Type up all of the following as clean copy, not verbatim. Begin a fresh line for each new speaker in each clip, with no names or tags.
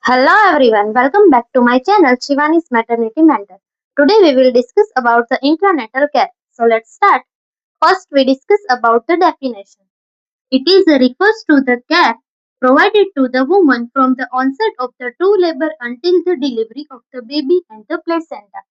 Hello everyone, welcome back to my channel Shivani's Maternity Mentor. Today we will discuss about the intranatal care. So let's start. First we discuss about the definition. It is refers to the care provided to the woman from the onset of the true labor until the delivery of the baby and the placenta.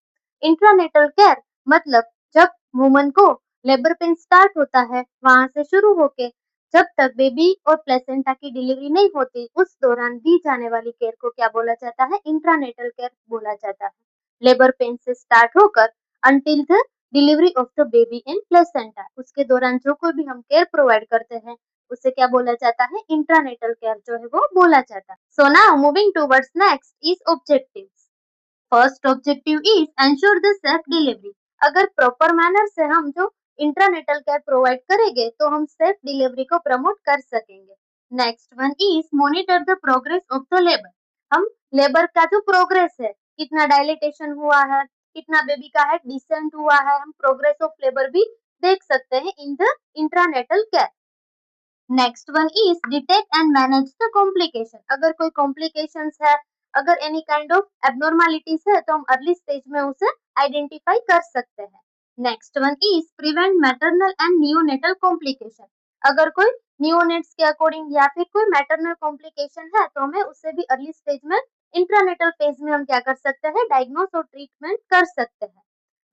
Intranatal care मतलब जब woman को labour pain start होता है वहां से शुरू होके जब तक बेबी और प्लेसेंटा की डिलीवरी नहीं होती उस दौरान दी जाने वाली केयर को क्या बोला जाता है इंट्रानेटल केयर बोला जाता है लेबर पेन से स्टार्ट होकर until the delivery of the baby in placenta उसके दौरान जो कोई भी हम केयर प्रोवाइड करते हैं उसे क्या बोला जाता है इंट्रानेटल केयर जो है वो बोला जाता है so now moving towards next is objectives first objective is ensure the safe delivery अगर प्रॉपर मैनर से हम जो इंट्रानेटल केयर प्रोवाइड करेंगे तो हम सेफ डिलीवरी को प्रमोट कर सकेंगे next one is monitor the progress of the labour हम लेबर का जो प्रोग्रेस है कितना डायलिटेशन हुआ है कितना बेबी का हेड डिसेंट हुआ है हम प्रोग्रेस ऑफ लेबर भी देख सकते हैं in the intranatal care next one is detect and manage the complication अगर कोई कॉम्प्लिकेशंस है अगर एनी काइंड ऑफ एबनॉर्मलिटीज है तो हम अर्ली स्टेज में उसे आइडेंटिफाई कर सकते हैं next one is prevent maternal and neonatal complication अगर कोई नियोनेट्स के अकॉर्डिंग या फिर कोई मैटरनल कॉम्प्लिकेशन है तो हमें उसे भी अर्ली स्टेज में इंट्रानेटल फेज में हम क्या कर सकते हैं डायग्नोस और ट्रीटमेंट कर सकते हैं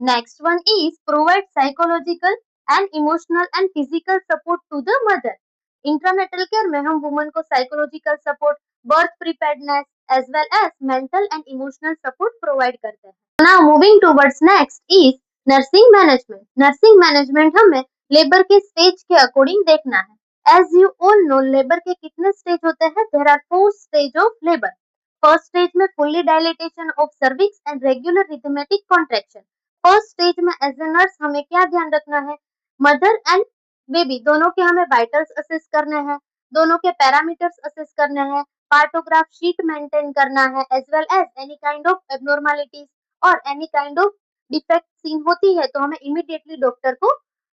next one is provide psychological and emotional and physical support to the mother intranatal care में हम वुमन को psychological support birth preparedness as well as mental and emotional support provide करते हैं now moving towards next is nursing management हमें labour के stage के according देखना है as you all know labour के कितने स्टेज होते हैं there are 4 stage of labour first stage में fully dilatation of cervix and regular arithmetic contraction first stage में एज ए नर्स हमें क्या ध्यान रखना है मदर एंड बेबी दोनों के हमें वाइटल्स असेस करने हैं दोनों के पैरामीटर्स असेस करने हैं पार्टोग्राफ शीट मेंटेन करना है as well as any kind of abnormalities और any kind of defect seen होती है तो हमें इमीडिएटली डॉक्टर को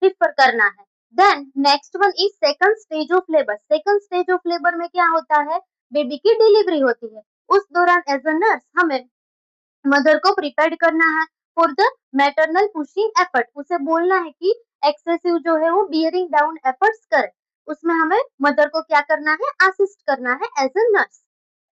रिफर करना है then next one is second stage of labour में क्या होता है बेबी की डिलीवरी होती है उस दौरान एज अ नर्स हमें मदर को प्रिपेयर करना है for the maternal pushing effort उसे बोलना है कि एक्सेसिव जो है वो बियरिंग डाउन एफर्ट्स करे उसमें हमें मदर को क्या करना है असिस्ट करना है as a nurse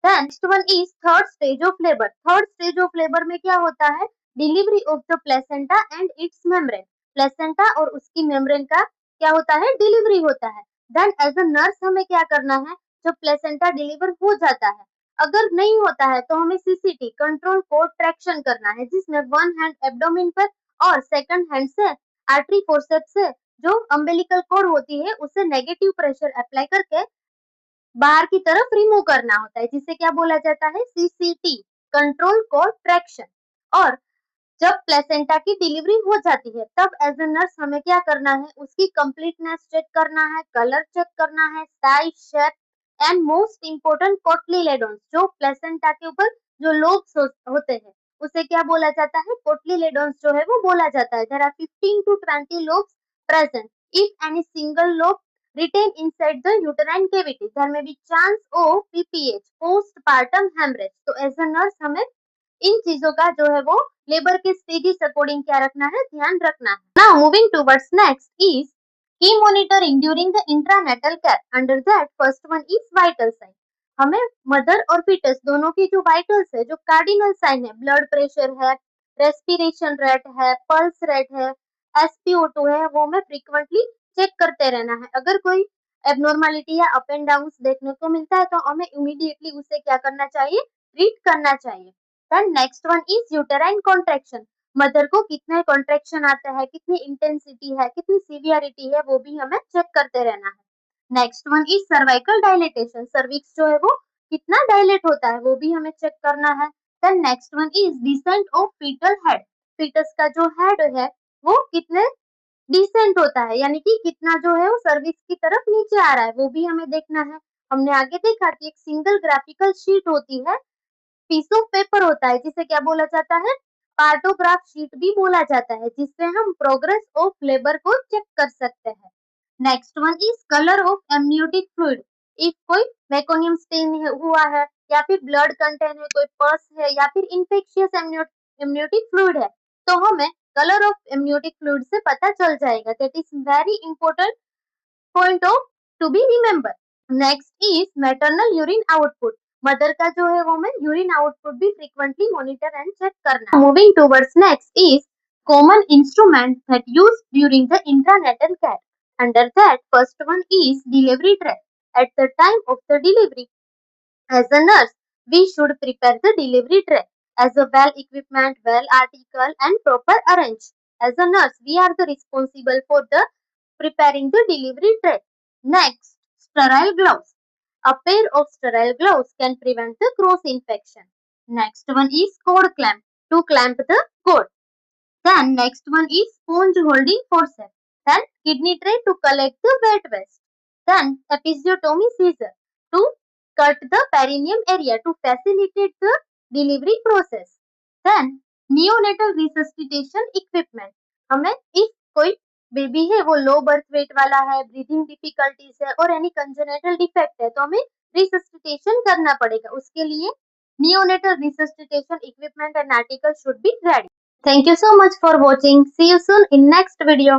next one is third stage of labour में क्या होता है delivery of the placenta and its membrane placenta और उसकी मेम्ब्रेन का क्या होता है डिलीवरी होता है देन एज अ नर्स हमें क्या करना है जब प्लेसेंटा डिलीवर हो जाता है अगर नहीं होता है तो हमें सीसीटी कंट्रोल कोड ट्रैक्शन करना है जिसमें वन हैंड एब्डोमेन पर और सेकंड हैंड से आर्टरी फोर्सेप्स से जो अम्बिलिकल कोड होती है उसे नेगेटिव प्रेशर अप्लाई करके बाहर की तरफ रिमूव करना होता है जिसे क्या बोला जाता है सीसीटी कंट्रोल कोड ट्रैक्शन और जब प्लेसेंटा की डिलीवरी हो जाती है तब एज ए नर्स हमें क्या करना है उसकी कंप्लीटनेस चेक करना है कलर चेक करना है size shape and most important cotyledons जो प्लेसेंटा के ऊपर जो लोब्स होते हैं उसे क्या बोला जाता है कोटलीलेडोन्स जो है वो बोला जाता है there are 15 to 20 lobes present if any single lobe retain inside the uterine cavity there may be chance of PPH postpartum hemorrhage तो एज अ नर्स हमें इन चीजों का जो है वो लेबर के स्टेजेस अकॉर्डिंग क्या रखना है ध्यान रखना है now moving towards next is की monitoring during the intranatal care under that first one is vital sign हमें मदर और फीटस दोनों की जो वाइटल्स है जो कार्डिनल साइन है ब्लड प्रेशर है रेस्पिरेशन रेट है पल्स रेट है SpO2 है वो हमें फ्रीक्वेंटली चेक करते रहना है अगर कोई एबनॉर्मलिटी या अप एंड डाउन देखने को मिलता है तो हमें इमीडिएटली उसे क्या करना चाहिए ट्रीट करना चाहिए then next one is uterine contraction mother को कितने कॉन्ट्रैक्शन आता है कितनी इंटेंसिटी है कितनी सीवियरिटी है वो भी हमें चेक करते रहना है next one is cervical dilatation cervix जो है वो कितना डायलेट होता है वो भी हमें चेक करना है then next one is descent of foetal head foetus का जो हेड है वो कितने डिसेंट होता है यानी कि कितना जो है वो सर्विक्स की तरफ नीचे आ रहा है वो भी हमें देखना है हमने आगे देखा कि एक सिंगल ग्राफिकल शीट होती है पीस ऑफ पेपर होता है जिसे क्या बोला जाता है पार्टोग्राफ शीट भी बोला जाता है जिससे हम प्रोग्रेस ऑफ लेबर को चेक कर सकते हैं next one is colour of amniotic fluid if कोई मेकोनियम स्टेन हुआ है या फिर ब्लड कंटेन है, कोई पस है या फिर इन्फेक्शियस एमनियोटिक फ्लूइड है, तो हमें कलर ऑफ एमनियोटिक फ्लूइड से पता चल जाएगा. That is very important point of to be remember. Next is maternal urine output. Mother का जो है वो हमें यूरिन आउटपुट भी फ्रीक्वेंटली मॉनिटर एंड चेक करना. Moving towards next is common instrument that used during the intranatal care. Under that, first one is delivery tray. At the time of the delivery, as a nurse, we should prepare the delivery tray as a well equipment, well article and proper arranged. As a nurse, we are the responsible for the preparing the delivery tray. Next, sterile gloves. A pair of sterile gloves can prevent the cross infection. Next one is cord clamp to clamp the cord. Then next one is sponge holding forceps. Then kidney tray to collect the wet waste. Then episiotomy scissor to cut the perineum area to facilitate the delivery process. Then neonatal resuscitation equipment. हमें if कोई baby है वो low birth weight वाला है, breathing difficulties है और any congenital defect है तो हमें रिसस्टिटेशन करना पड़ेगा. उसके लिए neonatal resuscitation equipment and articles should be ready. Thank you so much for watching. See you soon in next video.